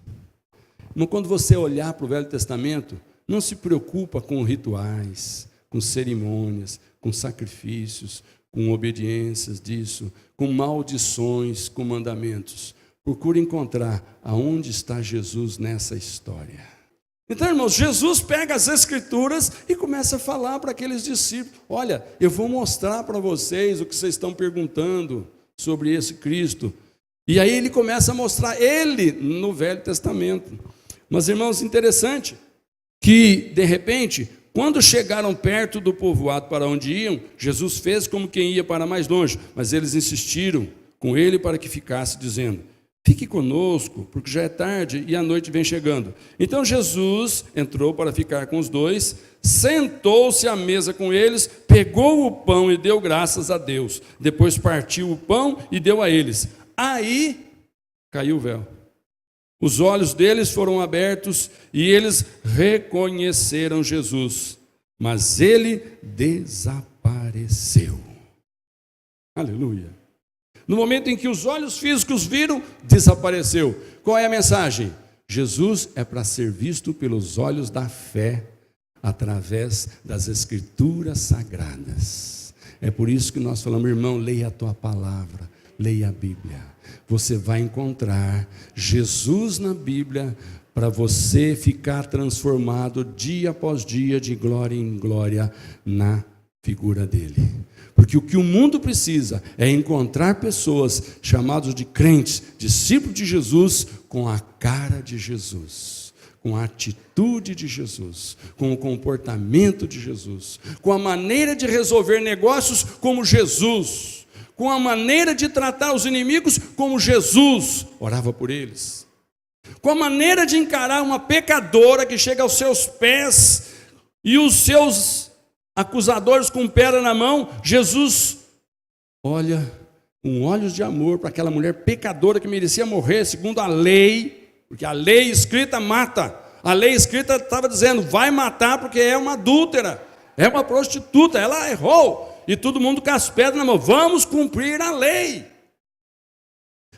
Então, quando você olhar para o Velho Testamento, não se preocupa com rituais, com cerimônias, com sacrifícios, com obediências disso, com maldições, com mandamentos. Procure encontrar aonde está Jesus nessa história. Então, irmãos, Jesus pega as Escrituras e começa a falar para aqueles discípulos: olha, eu vou mostrar para vocês o que vocês estão perguntando sobre esse Cristo. E aí ele começa a mostrar ele no Velho Testamento. Mas, irmãos, interessante que, de repente, quando chegaram perto do povoado para onde iam, Jesus fez como quem ia para mais longe, mas eles insistiram com ele para que ficasse, dizendo: fique conosco, porque já é tarde e a noite vem chegando. Então Jesus entrou para ficar com os dois, sentou-se à mesa com eles, pegou o pão e deu graças a Deus. Depois partiu o pão e deu a eles. Aí caiu o véu. Os olhos deles foram abertos e eles reconheceram Jesus, mas ele desapareceu. Aleluia. No momento em que os olhos físicos viram, desapareceu. Qual é a mensagem? Jesus é para ser visto pelos olhos da fé, através das Escrituras Sagradas. É por isso que nós falamos: irmão, leia a tua palavra, leia a Bíblia. Você vai encontrar Jesus na Bíblia para você ficar transformado dia após dia, de glória em glória, na figura dele. Porque o que o mundo precisa é encontrar pessoas chamadas de crentes, discípulos de Jesus, com a cara de Jesus, com a atitude de Jesus, com o comportamento de Jesus, com a maneira de resolver negócios como Jesus, com a maneira de tratar os inimigos como Jesus orava por eles, com a maneira de encarar uma pecadora que chega aos seus pés e os seus acusadores com pedra na mão. Jesus olha com olhos de amor para aquela mulher pecadora que merecia morrer segundo a lei, porque a lei escrita mata. A lei escrita estava dizendo: vai matar porque é uma adúltera, é uma prostituta, ela errou. E todo mundo com as pedras na mão: vamos cumprir a lei.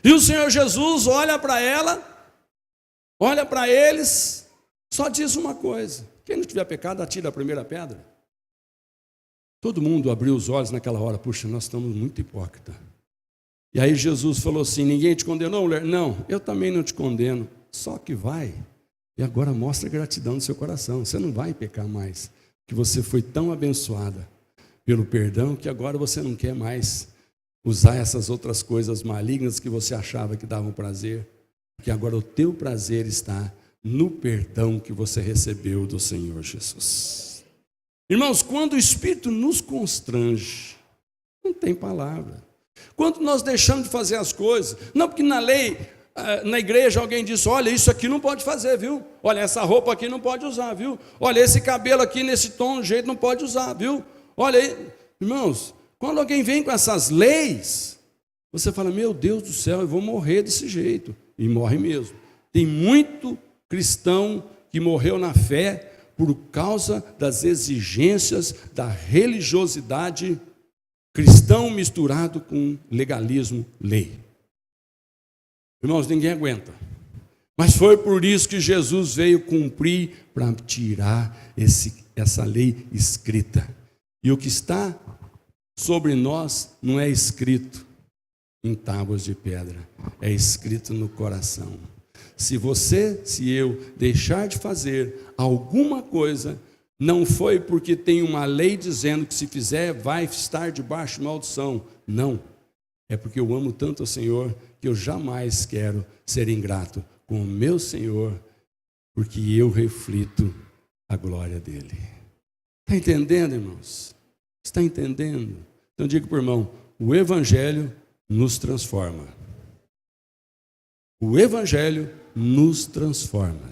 E o Senhor Jesus olha para ela, olha para eles, só diz uma coisa: quem não tiver pecado, atira a primeira pedra. Todo mundo abriu os olhos naquela hora: puxa, nós estamos muito hipócritas. E aí Jesus falou assim: ninguém te condenou, mulher? Não, eu também não te condeno, só que vai. E agora mostra gratidão no seu coração, você não vai pecar mais, que você foi tão abençoada pelo perdão, que agora você não quer mais usar essas outras coisas malignas que você achava que davam prazer, que agora o teu prazer está no perdão que você recebeu do Senhor Jesus. Irmãos, quando o Espírito nos constrange, não tem palavra. Quando nós deixamos de fazer as coisas, não porque na lei, na igreja alguém disse: olha, isso aqui não pode fazer, viu? Olha, essa roupa aqui não pode usar, viu? Olha, esse cabelo aqui nesse tom, jeito, não pode usar, viu? Olha aí, irmãos, quando alguém vem com essas leis, você fala: meu Deus do céu, eu vou morrer desse jeito. E morre mesmo. Tem muito cristão que morreu na fé por causa das exigências da religiosidade, cristão misturado com legalismo, lei. Irmãos, ninguém aguenta. Mas foi por isso que Jesus veio cumprir, para tirar essa lei escrita. E o que está sobre nós não é escrito em tábuas de pedra, é escrito no coração. Se você, se eu deixar de fazer alguma coisa, não foi porque tem uma lei dizendo que se fizer vai estar debaixo de maldição. Não, é porque eu amo tanto o Senhor que eu jamais quero ser ingrato com o meu Senhor, porque eu reflito a glória dele. Está entendendo, irmãos? Está entendendo? Então diga para o irmão, o Evangelho nos transforma. O Evangelho nos transforma.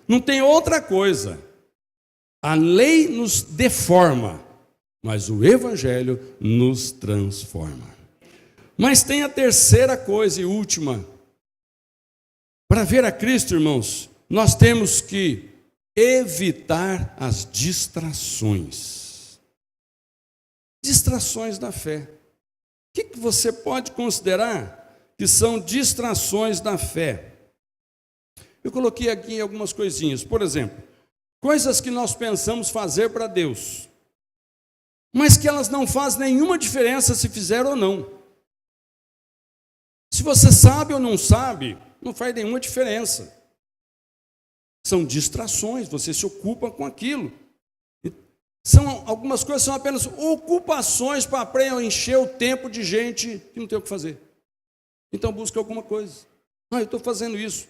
Não tem outra coisa. A lei nos deforma, mas o Evangelho nos transforma. Mas tem a terceira coisa e última. Para ver a Cristo, irmãos, nós temos que evitar as distrações. Distrações da fé. O que você pode considerar que são distrações da fé? Eu coloquei aqui algumas coisinhas. Por exemplo, coisas que nós pensamos fazer para Deus, mas que elas não fazem nenhuma diferença se fizer ou não. Se você sabe ou não sabe, não faz nenhuma diferença. São distrações, você se ocupa com aquilo. Algumas coisas são apenas ocupações para preencher o tempo de gente que não tem o que fazer. Então busca alguma coisa. Eu estou fazendo isso.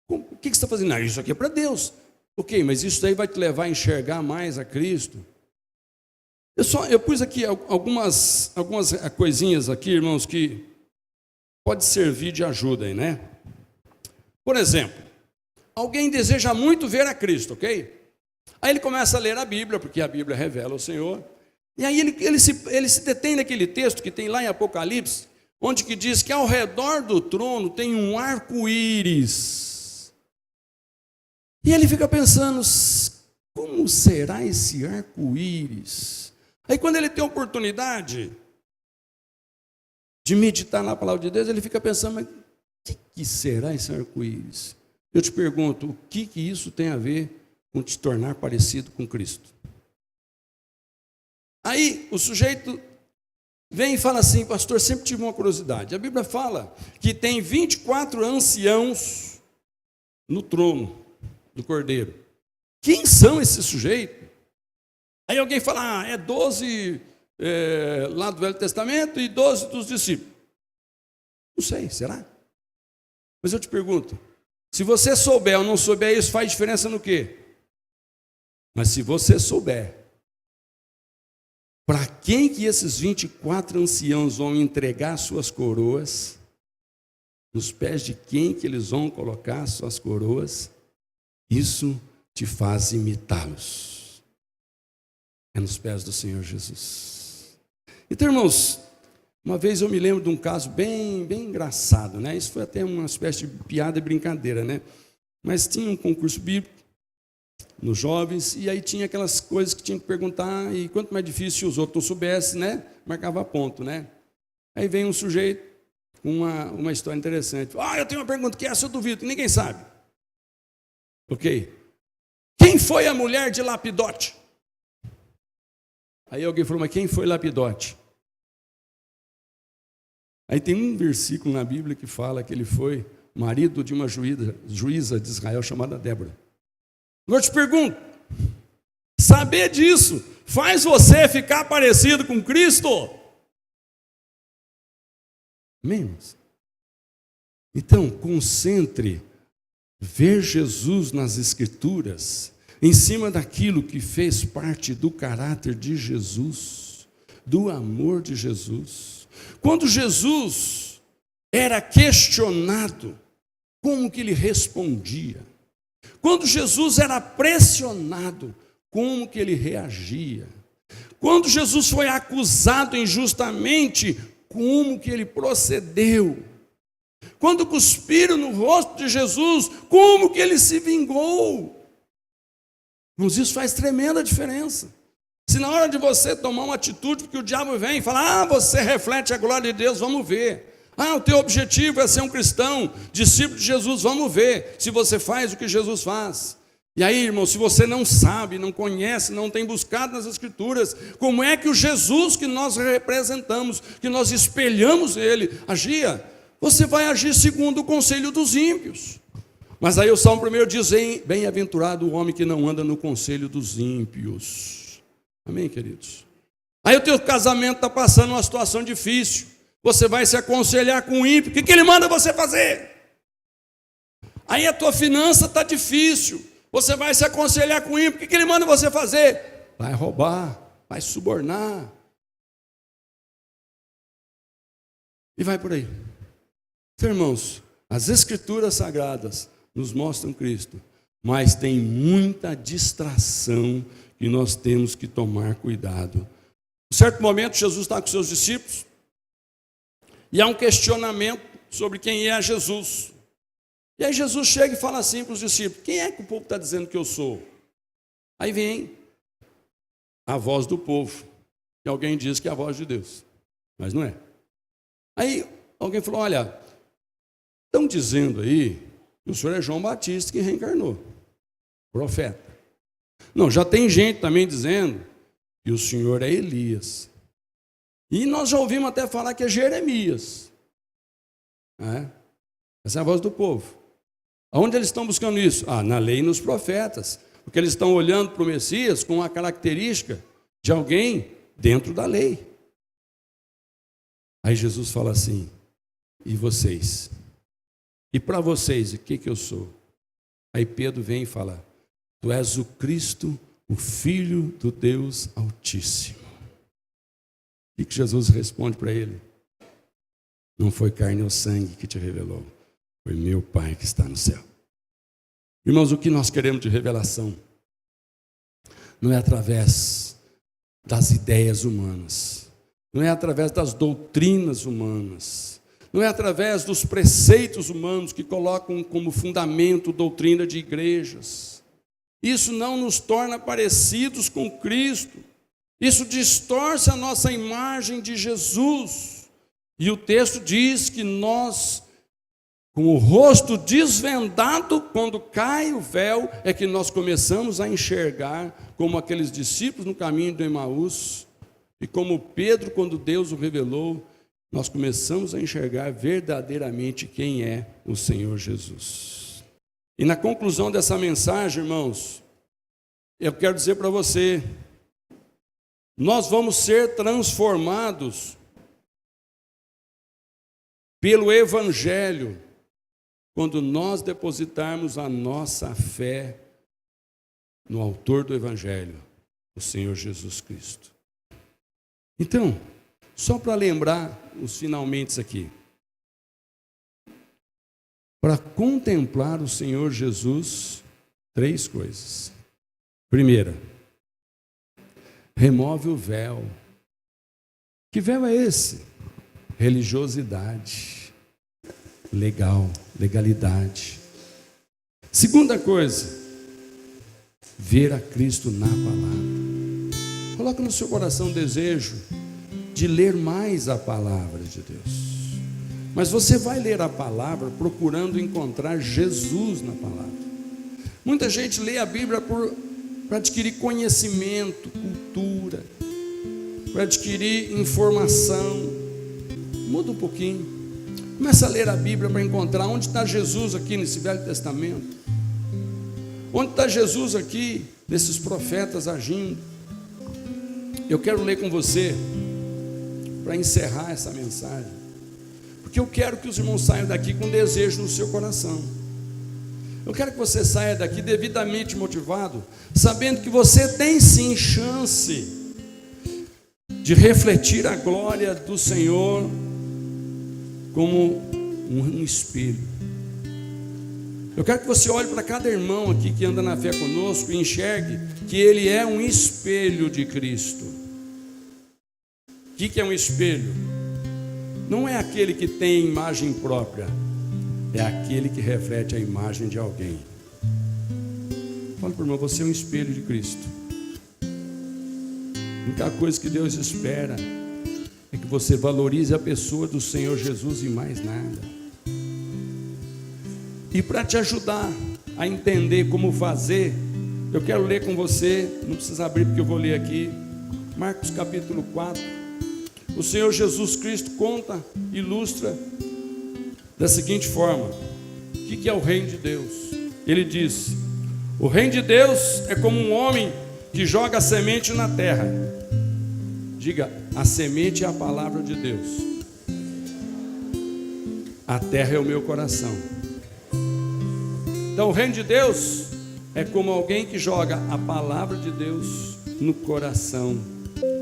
O que você está fazendo? Isso aqui é para Deus. Ok, mas isso aí vai te levar a enxergar mais a Cristo. Eu pus aqui algumas coisinhas aqui, irmãos, que pode servir de ajuda aí, né? Por exemplo, alguém deseja muito ver a Cristo, ok? Aí ele começa a ler a Bíblia, porque a Bíblia revela o Senhor. E aí ele se detém naquele texto que tem lá em Apocalipse, onde que diz que ao redor do trono tem um arco-íris. E ele fica pensando, como será esse arco-íris? Aí quando ele tem a oportunidade de meditar na palavra de Deus, ele fica pensando, mas o que será esse arco-íris? Eu te pergunto, o que isso tem a ver com te tornar parecido com Cristo? Aí o sujeito vem e fala assim, pastor, sempre tive uma curiosidade. A Bíblia fala que tem 24 anciãos no trono do Cordeiro. Quem são esses sujeitos? Aí alguém fala, é 12 lá do Velho Testamento e 12 dos discípulos. Não sei, será? Mas eu te pergunto, se você souber ou não souber isso, faz diferença no quê? Mas se você souber, para quem que esses 24 anciãos vão entregar suas coroas, nos pés de quem que eles vão colocar suas coroas, isso te faz imitá-los. É nos pés do Senhor Jesus. Então, irmãos, uma vez eu me lembro de um caso bem engraçado, né? Isso foi até uma espécie de piada e brincadeira, né? Mas tinha um concurso bíblico nos jovens, e aí tinha aquelas coisas que tinha que perguntar, e quanto mais difícil os outros não soubessem, né? Marcava ponto, né? Aí vem um sujeito com uma história interessante. Eu tenho uma pergunta que essa eu duvido, que ninguém sabe. Ok? Quem foi a mulher de Lapidote? Aí alguém falou, mas quem foi Lapidote? Aí tem um versículo na Bíblia que fala que ele foi marido de uma juíza de Israel chamada Débora. Agora eu te pergunto, saber disso faz você ficar parecido com Cristo? Amém? Então, concentre, ver Jesus nas Escrituras, em cima daquilo que fez parte do caráter de Jesus, do amor de Jesus. Quando Jesus era questionado, como que ele respondia? Quando Jesus era pressionado, como que ele reagia? Quando Jesus foi acusado injustamente, como que ele procedeu? Quando cuspiram no rosto de Jesus, como que ele se vingou? Mas isso faz tremenda diferença. Se na hora de você tomar uma atitude, porque o diabo vem e fala, você reflete a glória de Deus, vamos ver. O teu objetivo é ser um cristão, discípulo de Jesus, vamos ver se você faz o que Jesus faz. E aí, irmão, se você não sabe, não conhece, não tem buscado nas Escrituras, como é que o Jesus que nós representamos, que nós espelhamos ele, agia? Você vai agir segundo o conselho dos ímpios. Mas aí o Salmo 1 diz, bem-aventurado o homem que não anda no conselho dos ímpios. Amém, queridos? Aí o teu casamento está passando uma situação difícil. Você vai se aconselhar com o ímpio. O que ele manda você fazer? Aí a tua finança está difícil. Você vai se aconselhar com o ímpio. O que ele manda você fazer? Vai roubar, vai subornar. E vai por aí. Então, irmãos, as Escrituras Sagradas nos mostram Cristo, mas tem muita distração que nós temos que tomar cuidado. Em certo momento, Jesus está com seus discípulos e há um questionamento sobre quem é Jesus. E aí Jesus chega e fala assim para os discípulos: quem é que o povo está dizendo que eu sou? Aí vem a voz do povo, que alguém diz que é a voz de Deus, mas não é. Aí alguém falou: olha, estão dizendo aí que o senhor é João Batista que reencarnou, profeta. Não, já tem gente também dizendo que o senhor é Elias. E nós já ouvimos até falar que é Jeremias. Essa é a voz do povo. Aonde eles estão buscando isso? Na lei e nos profetas. Porque eles estão olhando para o Messias com a característica de alguém dentro da lei. Aí Jesus fala assim: e vocês? E para vocês, o que eu sou? Aí Pedro vem e fala: tu és o Cristo, o Filho do Deus Altíssimo. O que Jesus responde para ele? Não foi carne ou sangue que te revelou, foi meu Pai que está no céu. Irmãos, o que nós queremos de revelação não é através das ideias humanas, não é através das doutrinas humanas, não é através dos preceitos humanos que colocam como fundamento doutrina de igrejas. Isso não nos torna parecidos com Cristo. Isso distorce a nossa imagem de Jesus. E o texto diz que nós, com o rosto desvendado, quando cai o véu, é que nós começamos a enxergar como aqueles discípulos no caminho do Emaús, e como Pedro, quando Deus o revelou, nós começamos a enxergar verdadeiramente quem é o Senhor Jesus. E na conclusão dessa mensagem, irmãos, eu quero dizer para você, nós vamos ser transformados pelo Evangelho, quando nós depositarmos a nossa fé no autor do Evangelho, o Senhor Jesus Cristo. Então, só para lembrar os finalmente aqui, para contemplar o Senhor Jesus, 3 coisas. Primeira, remove o véu. Que véu é esse? Religiosidade, legalidade. Segunda coisa, ver a Cristo na palavra. Coloca no seu coração o desejo de ler mais a palavra de Deus. Mas você vai ler a palavra procurando encontrar Jesus na palavra. Muita gente lê a Bíblia para adquirir conhecimento, cultura, para adquirir informação. Muda um pouquinho. Começa a ler a Bíblia para encontrar onde está Jesus aqui nesse Velho Testamento. Onde está Jesus aqui, nesses profetas agindo. Eu quero ler com você, para encerrar essa mensagem, porque eu quero que os irmãos saiam daqui com desejo no seu coração. Eu quero que você saia daqui devidamente motivado, sabendo que você tem sim chance de refletir a glória do Senhor como um espelho. Eu quero que você olhe para cada irmão aqui que anda na fé conosco e enxergue que ele é um espelho de Cristo. O que é um espelho? Não é aquele que tem imagem própria, é aquele que reflete a imagem de alguém. Fala para o irmão, você é um espelho de Cristo. A única coisa que Deus espera é que você valorize a pessoa do Senhor Jesus e mais nada. E para te ajudar a entender como fazer, eu quero ler com você, não precisa abrir porque eu vou ler aqui, Marcos capítulo 4. O Senhor Jesus Cristo conta, ilustra da seguinte forma: o que é o reino de Deus? Ele diz: o reino de Deus é como um homem que joga a semente na terra. Diga, a semente é a palavra de Deus. A terra é o meu coração. Então o reino de Deus é como alguém que joga a palavra de Deus no coração.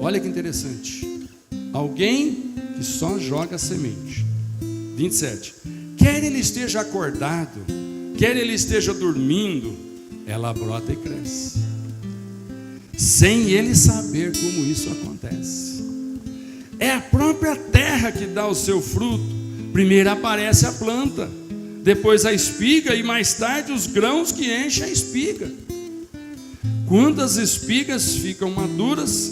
Olha que interessante. Alguém que só joga a semente. 27. Quer ele esteja acordado, quer ele esteja dormindo, ela brota e cresce, sem ele saber como isso acontece. É a própria terra que dá o seu fruto. Primeiro aparece a planta, depois a espiga e mais tarde os grãos que enchem a espiga. Quando as espigas ficam maduras,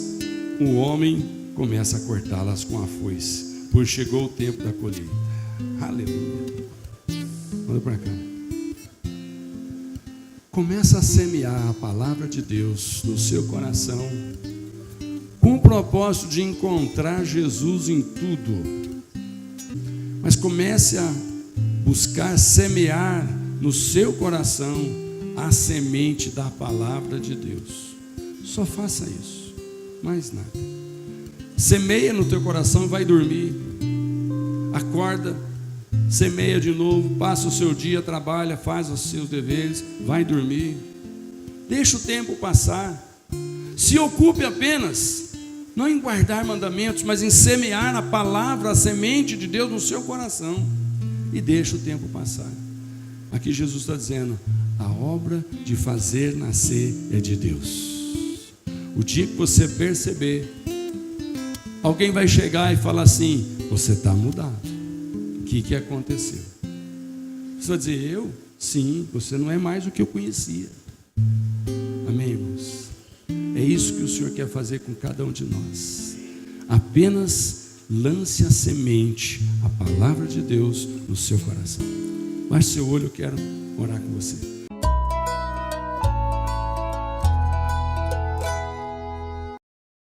o homem começa a cortá-las com a foice, pois chegou o tempo da colheita. Aleluia. Olha para cá. Começa a semear a palavra de Deus no seu coração, com o propósito de encontrar Jesus em tudo. Mas comece a buscar semear no seu coração a semente da palavra de Deus. Só faça isso, mais nada. Semeia no teu coração e vai dormir. Acorda, semeia de novo, passa o seu dia, trabalha, faz os seus deveres, vai dormir. Deixa o tempo passar. Se ocupe apenas, não em guardar mandamentos, mas em semear a palavra, a semente de Deus no seu coração. E deixa o tempo passar. Aqui Jesus está dizendo: a obra de fazer nascer é de Deus. O dia que você perceber, alguém vai chegar e falar assim: você está mudado. O que aconteceu? Você vai dizer: eu? Sim, você não é mais o que eu conhecia. Amém, irmãos? É isso que o Senhor quer fazer com cada um de nós. Apenas lance a semente, a palavra de Deus, no seu coração. Baixe seu olho, eu quero orar com você.